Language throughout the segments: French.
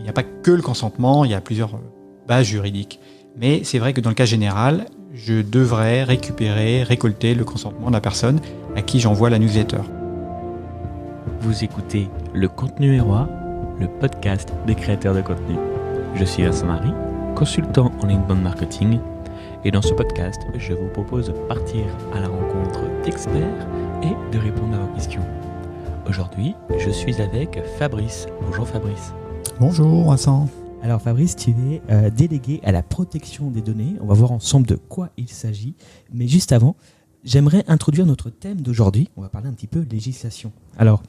Il n'y a pas que le consentement, il y a plusieurs bases juridiques. Mais c'est vrai que dans le cas général, je devrais récolter le consentement de la personne à qui j'envoie la newsletter. Vous écoutez Le Contenu est Roi, le podcast des créateurs de contenu. Je suis Vincent Marie, consultant en inbound marketing, et dans ce podcast, je vous propose de partir à la rencontre d'experts et de répondre à vos questions. Aujourd'hui, je suis avec Fabrice. Bonjour Fabrice. Bonjour Vincent. Alors Fabrice, tu es délégué à la protection des données. On va voir ensemble de quoi il s'agit. Mais juste avant, j'aimerais introduire notre thème d'aujourd'hui. On va parler un petit peu législation. Alors,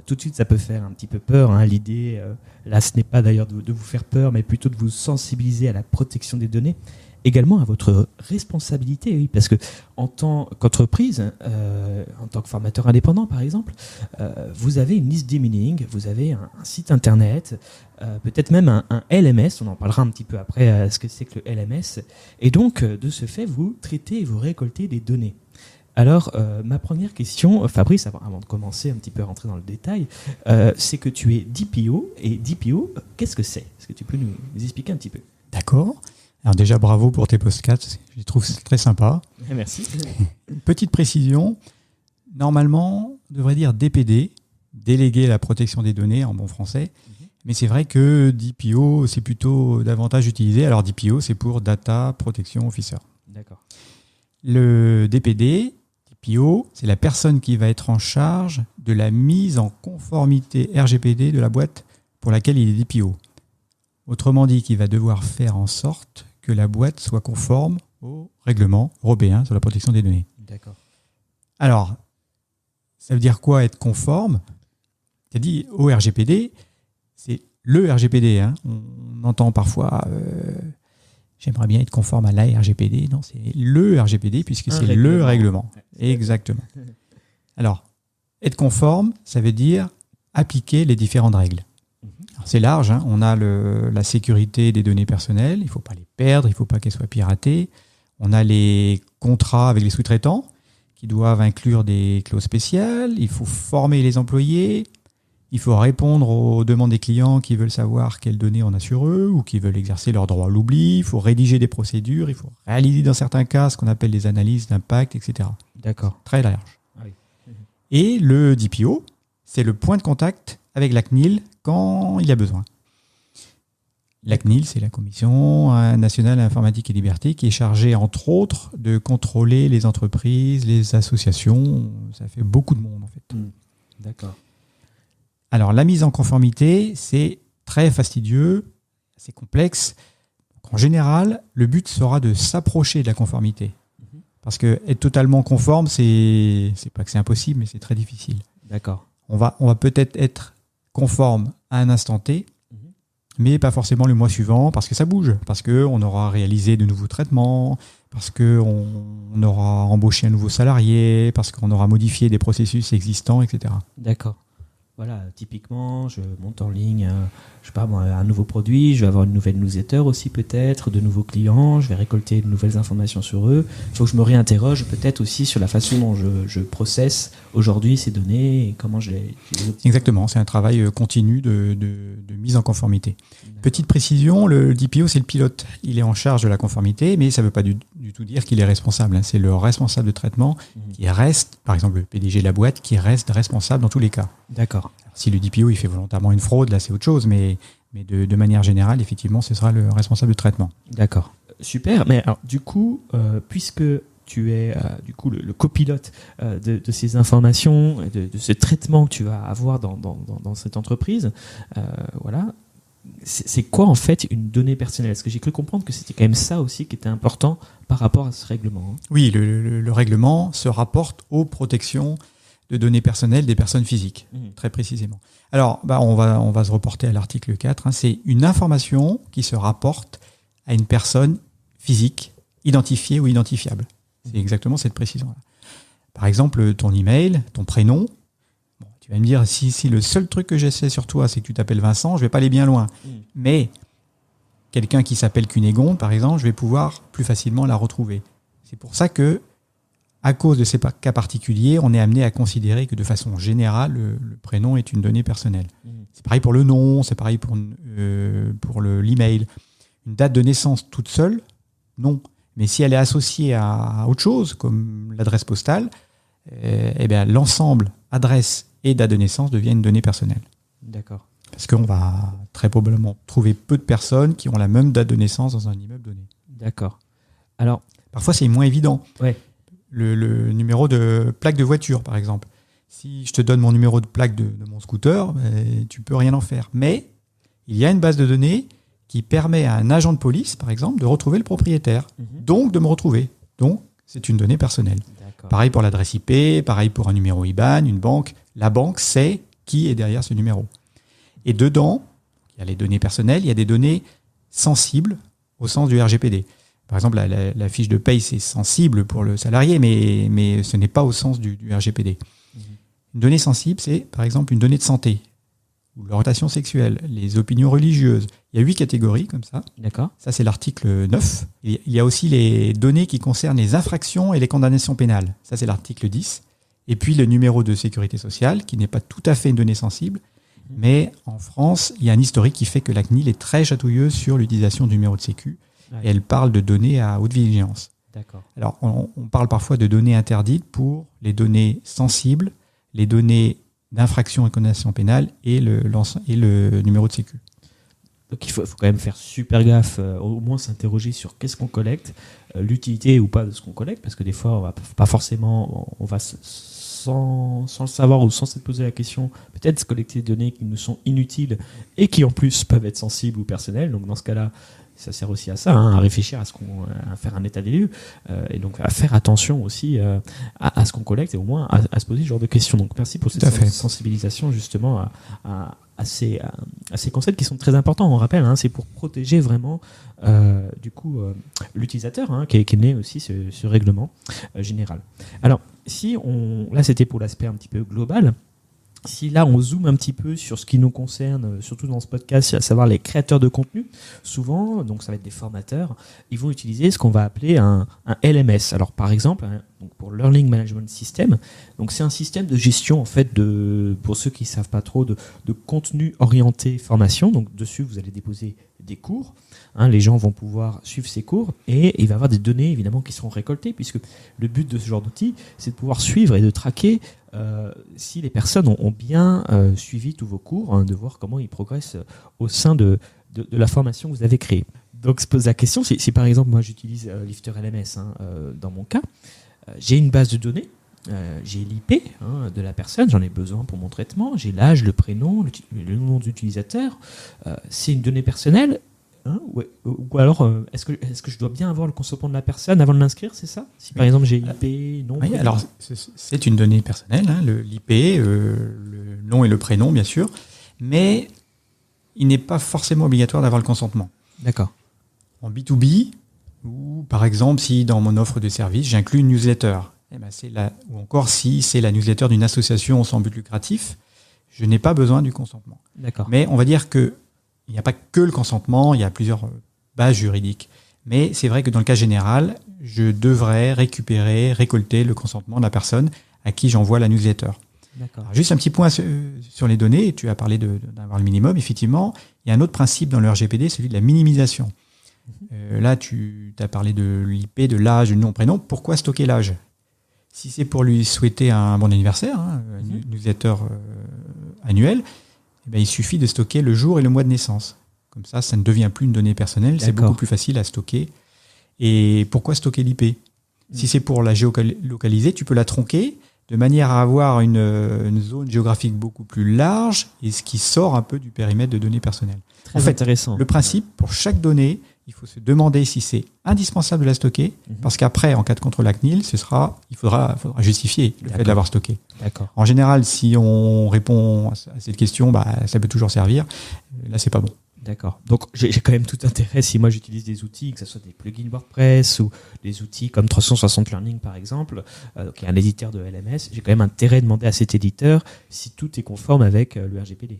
tout de suite, ça peut faire un petit peu peur. L'idée, là, ce n'est pas d'ailleurs de vous faire peur, mais plutôt de vous sensibiliser à la protection des données. Également à votre responsabilité, oui, parce que en tant qu'entreprise, en tant que formateur indépendant par exemple, vous avez une liste d'emailing, vous avez un site internet, peut-être même un LMS, on en parlera un petit peu après ce que c'est que le LMS, et donc de ce fait vous traitez et vous récoltez des données. Alors ma première question, Fabrice, avant de commencer un petit peu à rentrer dans le détail, c'est que tu es DPO, et DPO, qu'est-ce que c'est ? Est-ce que tu peux nous expliquer un petit peu ? D'accord. Alors déjà, bravo pour tes podcasts, je les trouve très sympas. Merci. Petite précision, normalement, on devrait dire DPD, délégué à la protection des données en bon français, mais c'est vrai que DPO, c'est plutôt davantage utilisé. Alors DPO, c'est pour Data Protection Officer. D'accord. Le DPD, DPO, c'est la personne qui va être en charge de la mise en conformité RGPD de la boîte pour laquelle il est DPO. Autrement dit, qui va devoir faire en sorte que la boîte soit conforme au règlement européen sur la protection des données. D'accord. Alors, ça veut dire quoi être conforme ? Tu as dit au RGPD, c'est le RGPD. On entend parfois j'aimerais bien être conforme à la RGPD. Non, c'est le RGPD puisque c'est le règlement. Exactement. Alors, être conforme, ça veut dire appliquer les différentes règles. Alors, c'est large, on a la sécurité des données personnelles, il ne faut pas les perdre, il ne faut pas qu'elles soient piratées. On a les contrats avec les sous-traitants qui doivent inclure des clauses spéciales, il faut former les employés, il faut répondre aux demandes des clients qui veulent savoir quelles données on a sur eux ou qui veulent exercer leur droit à l'oubli, il faut rédiger des procédures, il faut réaliser dans certains cas ce qu'on appelle des analyses d'impact, etc. D'accord. Très large. Ah oui. Et le DPO, c'est le point de contact avec la CNIL quand il y a besoin. La CNIL, c'est la Commission nationale informatique et liberté qui est chargée, entre autres, de contrôler les entreprises, les associations. Ça fait beaucoup de monde, en fait. D'accord. Alors, la mise en conformité, c'est très fastidieux, c'est complexe. En général, le but sera de s'approcher de la conformité. Parce que être totalement conforme, c'est pas que c'est impossible, mais c'est très difficile. D'accord. On va peut-être être conforme à un instant T, mais pas forcément le mois suivant, parce que ça bouge, parce qu'on aura réalisé de nouveaux traitements, parce qu'on aura embauché un nouveau salarié, parce qu'on aura modifié des processus existants, etc. D'accord. Voilà, typiquement, je monte en ligne, je sais pas moi, un nouveau produit, je vais avoir une nouvelle newsletter aussi peut-être, de nouveaux clients, je vais récolter de nouvelles informations sur eux. Il faut que je me réinterroge peut-être aussi sur la façon dont je processe aujourd'hui ces données et comment je les optimise. Exactement, c'est un travail continu de mise en conformité. Petite précision, le DPO, c'est le pilote. Il est en charge de la conformité, mais ça ne veut pas du tout dire qu'il est responsable. C'est le responsable de traitement qui reste, par exemple le PDG de la boîte, qui reste responsable dans tous les cas. D'accord. Si le DPO il fait volontairement une fraude, là c'est autre chose, mais de manière générale, effectivement, ce sera le responsable de traitement. D'accord. Super. Mais alors, du coup, puisque tu es le copilote de ces informations, de ce traitement que tu vas avoir dans cette entreprise, voilà. C'est quoi en fait une donnée personnelle ? Est-ce que j'ai cru comprendre que c'était quand même ça aussi qui était important par rapport à ce règlement ? Oui, le règlement se rapporte aux protections de données personnelles des personnes physiques, très précisément. Alors, on va se reporter à l'article 4. C'est une information qui se rapporte à une personne physique, identifiée ou identifiable. C'est exactement cette précision-là. Par exemple, ton email, ton prénom. Bon, tu vas me dire, si le seul truc que j'essaie sur toi, c'est que tu t'appelles Vincent, je vais pas aller bien loin. Mais quelqu'un qui s'appelle Cunégonde, par exemple, je vais pouvoir plus facilement la retrouver. C'est pour ça que, à cause de ces cas particuliers, on est amené à considérer que de façon générale, le prénom est une donnée personnelle. C'est pareil pour le nom, c'est pareil pour pour l'email. Une date de naissance toute seule, non. Mais si elle est associée à autre chose, comme l'adresse postale, eh bien, l'ensemble adresse et date de naissance devient une donnée personnelle. D'accord. Parce qu'on va très probablement trouver peu de personnes qui ont la même date de naissance dans un immeuble donné. D'accord. Alors, parfois, c'est moins évident. Ouais. Le numéro de plaque de voiture, par exemple. Si je te donne mon numéro de plaque de mon scooter, tu peux rien en faire. Mais il y a une base de données qui permet à un agent de police, par exemple, de retrouver le propriétaire. Donc, de me retrouver. Donc, c'est une donnée personnelle. D'accord. Pareil pour l'adresse IP, pareil pour un numéro IBAN, une banque. La banque sait qui est derrière ce numéro. Et dedans, il y a les données personnelles, il y a des données sensibles au sens du RGPD. Par exemple, la fiche de paye, c'est sensible pour le salarié, mais ce n'est pas au sens du RGPD. Une donnée sensible, c'est par exemple une donnée de santé, ou l'orientation sexuelle, les opinions religieuses. Il y a 8 catégories comme ça. D'accord. Ça, c'est l'article 9. Et il y a aussi les données qui concernent les infractions et les condamnations pénales. Ça, c'est l'article 10. Et puis le numéro de sécurité sociale, qui n'est pas tout à fait une donnée sensible. Mais en France, il y a un historique qui fait que la CNIL est très chatouilleuse sur l'utilisation du numéro de sécu. Ouais. Et elle parle de données à haute vigilance. D'accord. Alors, on parle parfois de données interdites pour les données sensibles, les données d'infraction et condamnation pénale et le numéro de sécu. Donc il faut quand même faire super gaffe, au moins s'interroger sur qu'est-ce qu'on collecte, l'utilité ou pas de ce qu'on collecte, parce que des fois, on va pas forcément, on va sans le savoir ou sans se poser la question, peut-être collecter des données qui nous sont inutiles et qui en plus peuvent être sensibles ou personnelles. Donc dans ce cas-là, ça sert aussi à ça, à réfléchir à faire un état des lieux et donc à faire attention aussi à ce qu'on collecte et au moins à se poser ce genre de questions. Donc merci pour cette sensibilisation justement à ces concepts qui sont très importants. On rappelle, c'est pour protéger vraiment l'utilisateur qui est né aussi ce règlement général. Alors là c'était pour l'aspect un petit peu global. Si là on zoome un petit peu sur ce qui nous concerne, surtout dans ce podcast, à savoir les créateurs de contenu, souvent, donc ça va être des formateurs, ils vont utiliser ce qu'on va appeler un LMS. Alors par exemple, donc pour Learning Management System, donc c'est un système de gestion en fait pour ceux qui ne savent pas trop, de contenu orienté formation. Donc dessus vous allez déposer des cours, les gens vont pouvoir suivre ces cours et il va y avoir des données évidemment qui seront récoltées, puisque le but de ce genre d'outil c'est de pouvoir suivre et de traquer si les personnes ont bien suivi tous vos cours, de voir comment ils progressent au sein de la formation que vous avez créée. Donc se pose la question, si par exemple moi j'utilise Lifter LMS dans mon cas, j'ai une base de données, j'ai l'IP de la personne, j'en ai besoin pour mon traitement, j'ai l'âge, le prénom, le nom d'utilisateur, c'est une donnée personnelle. Ou alors, est-ce que je dois bien avoir le consentement de la personne avant de l'inscrire, c'est ça? Si par exemple j'ai IP, nom. Oui, alors c'est une donnée personnelle, l'IP, le nom et le prénom bien sûr, mais il n'est pas forcément obligatoire d'avoir le consentement. D'accord. En B2B, ou par exemple si dans mon offre de service j'inclus une newsletter, ou encore si c'est la newsletter d'une association sans but lucratif, je n'ai pas besoin du consentement. D'accord. Mais on va dire que il n'y a pas que le consentement, il y a plusieurs bases juridiques. Mais c'est vrai que dans le cas général, je devrais récolter le consentement de la personne à qui j'envoie la newsletter. D'accord. Alors, juste un petit point sur les données, tu as parlé d'avoir le minimum, effectivement. Il y a un autre principe dans le RGPD, celui de la minimisation. Là, tu as parlé de l'IP, de l'âge, du nom, prénom. Pourquoi stocker l'âge ? Si c'est pour lui souhaiter un bon anniversaire, une newsletter annuelle, il suffit de stocker le jour et le mois de naissance. Comme ça ne devient plus une donnée personnelle, c'est beaucoup plus facile à stocker. Et pourquoi stocker l'IP ? Si c'est pour la géolocaliser, tu peux la tronquer de manière à avoir une zone géographique beaucoup plus large et ce qui sort un peu du périmètre de données personnelles. Très intéressant. Le principe, pour chaque donnée, il faut se demander si c'est indispensable de la stocker, parce qu'après, en cas de contrôle à CNIL, il faudra justifier le fait de l'avoir stocké. D'accord. En général, si on répond à cette question, ça peut toujours servir. Là, c'est pas bon. D'accord. Donc, j'ai quand même tout intérêt, si moi j'utilise des outils, que ce soit des plugins WordPress ou des outils comme 360 Learning par exemple, qui est un éditeur de LMS, j'ai quand même intérêt à demander à cet éditeur si tout est conforme avec le RGPD.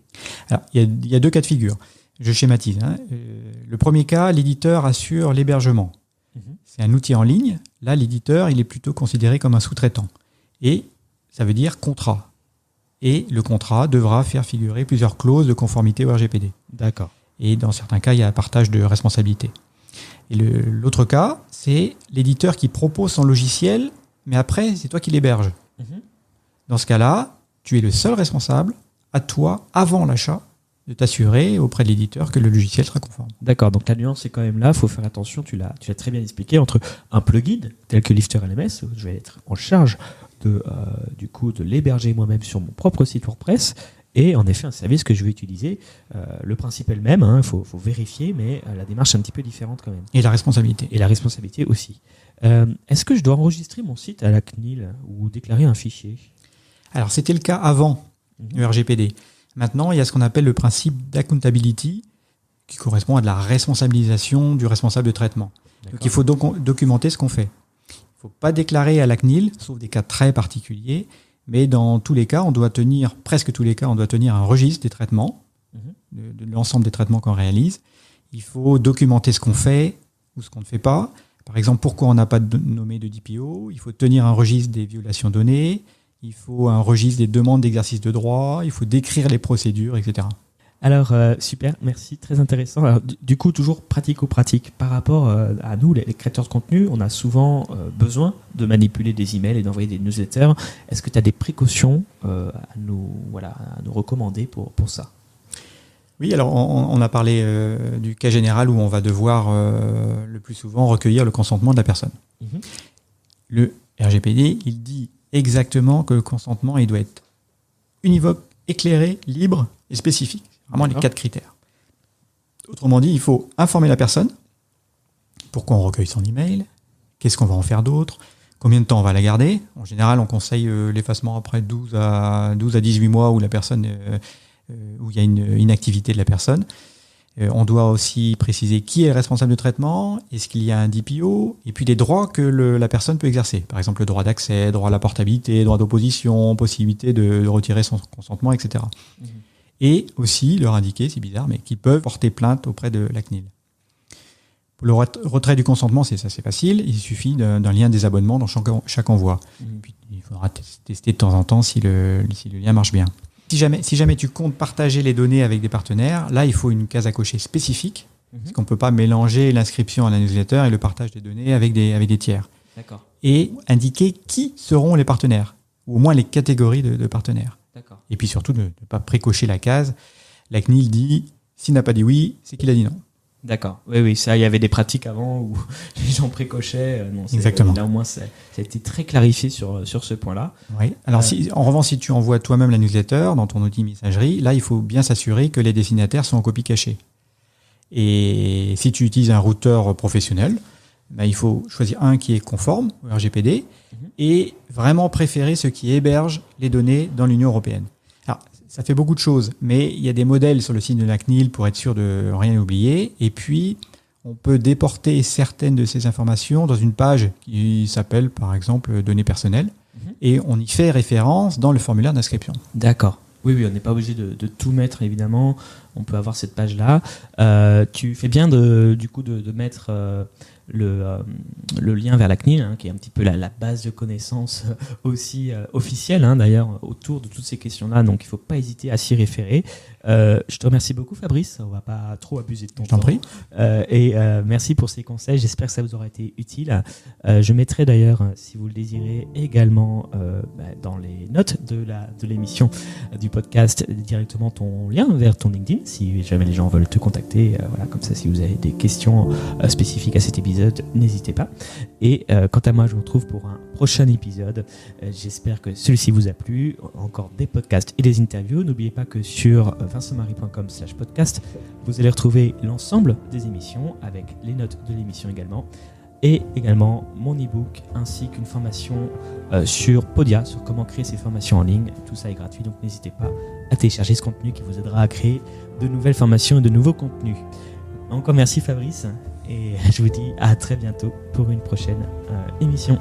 Alors, il y a deux cas de figure. Je schématise. Le premier cas, l'éditeur assure l'hébergement. C'est un outil en ligne. Là, l'éditeur, il est plutôt considéré comme un sous-traitant. Et ça veut dire contrat. Et le contrat devra faire figurer plusieurs clauses de conformité au RGPD. D'accord. Et dans certains cas, il y a un partage de responsabilité. Et l'autre cas, c'est l'éditeur qui propose son logiciel, mais après, c'est toi qui l'héberges. Dans ce cas-là, tu es le seul responsable, à toi, avant l'achat, de t'assurer auprès de l'éditeur que le logiciel sera conforme. D'accord, donc la nuance est quand même là, il faut faire attention, tu l'as très bien expliqué, entre un plugin tel que Lifter LMS, où je vais être en charge de l'héberger moi-même sur mon propre site WordPress, et en effet un service que je vais utiliser. Le principe est le même, il faut vérifier, mais la démarche est un petit peu différente quand même. Et la responsabilité. Et la responsabilité aussi. Est-ce que je dois enregistrer mon site à la CNIL ou déclarer un fichier ? Alors, c'était le cas avant le RGPD. Maintenant, il y a ce qu'on appelle le principe d'accountability, qui correspond à de la responsabilisation du responsable de traitement. D'accord. Donc, il faut documenter ce qu'on fait. Il ne faut pas déclarer à la CNIL, sauf des cas très particuliers, mais dans tous les cas, presque tous les cas, on doit tenir un registre des traitements, de l'ensemble des traitements qu'on réalise. Il faut documenter ce qu'on fait ou ce qu'on ne fait pas. Par exemple, pourquoi on n'a pas nommé de DPO ? Il faut tenir un registre des violations données. Il faut un registre des demandes d'exercice de droit, il faut décrire les procédures, etc. Alors, super, merci, très intéressant. Alors, du coup, toujours pratico-pratique. Par rapport à nous, les créateurs de contenu, on a souvent besoin de manipuler des emails et d'envoyer des newsletters. Est-ce que tu as des précautions à nous recommander pour ça ? Oui, alors on a parlé du cas général où on va devoir le plus souvent recueillir le consentement de la personne. Le RGPD, il dit exactement que le consentement, il doit être univoque, éclairé, libre et spécifique. Vraiment les 4 critères. Autrement dit, il faut informer la personne. Pourquoi on recueille son email ? Qu'est-ce qu'on va en faire d'autre ? Combien de temps on va la garder ? En général, on conseille l'effacement après 12 à 18 mois où il y a une inactivité de la personne. On doit aussi préciser qui est le responsable de traitement, est-ce qu'il y a un DPO, et puis les droits que la personne peut exercer. Par exemple, le droit d'accès, droit à la portabilité, droit d'opposition, possibilité de retirer son consentement, etc. Et aussi leur indiquer, c'est bizarre, mais qu'ils peuvent porter plainte auprès de la CNIL. Pour le retrait du consentement, c'est facile, il suffit d'un lien des abonnements dans chaque envoi. Puis, il faudra tester de temps en temps si le lien marche bien. Si jamais tu comptes partager les données avec des partenaires, là, il faut une case à cocher spécifique, parce qu'on ne peut pas mélanger l'inscription à la newsletter et le partage des données avec des tiers. D'accord. Et indiquer qui seront les partenaires, ou au moins les catégories de partenaires. D'accord. Et puis surtout, ne pas précocher la case. La CNIL dit, s'il n'a pas dit oui, c'est qu'il a dit non. D'accord. Oui, ça, il y avait des pratiques avant où les gens précochaient. Exactement. Là, au moins, ça a été très clarifié sur ce point-là. Oui. Alors, en revanche, si tu envoies toi-même la newsletter dans ton outil messagerie, là, il faut bien s'assurer que les destinataires sont en copie cachée. Et si tu utilises un routeur professionnel, il faut choisir un qui est conforme au RGPD et vraiment préférer ceux qui hébergent les données dans l'Union européenne. Alors, ça fait beaucoup de choses, mais il y a des modèles sur le site de la CNIL pour être sûr de rien oublier. Et puis, on peut déporter certaines de ces informations dans une page qui s'appelle, par exemple, données personnelles. Et on y fait référence dans le formulaire d'inscription. D'accord. Oui, on n'est pas obligé de tout mettre, évidemment. On peut avoir cette page-là. Tu fais bien de mettre le lien vers la CNIL, qui est un petit peu la base de connaissances aussi officielle, d'ailleurs, autour de toutes ces questions-là. Donc, il ne faut pas hésiter à s'y référer. Je te remercie beaucoup, Fabrice. On ne va pas trop abuser de ton temps. Je t'en prie. Merci pour ces conseils. J'espère que ça vous aura été utile. Je mettrai d'ailleurs, si vous le désirez, également dans les notes de l'émission du podcast, directement ton lien vers ton LinkedIn, si jamais les gens veulent te contacter. Comme ça, si vous avez des questions spécifiques à cet épisode, n'hésitez pas. Et quant à moi, je vous retrouve pour un prochain épisode. J'espère que celui-ci vous a plu. Encore des podcasts et des interviews. N'oubliez pas que sur vincentmarie.com/podcast, vous allez retrouver l'ensemble des émissions avec les notes de l'émission également. Et également mon e-book ainsi qu'une formation sur Podia, sur comment créer ses formations en ligne. Tout ça est gratuit, donc n'hésitez pas à télécharger ce contenu qui vous aidera à créer de nouvelles formations et de nouveaux contenus. Encore merci Fabrice, et je vous dis à très bientôt pour une prochaine émission.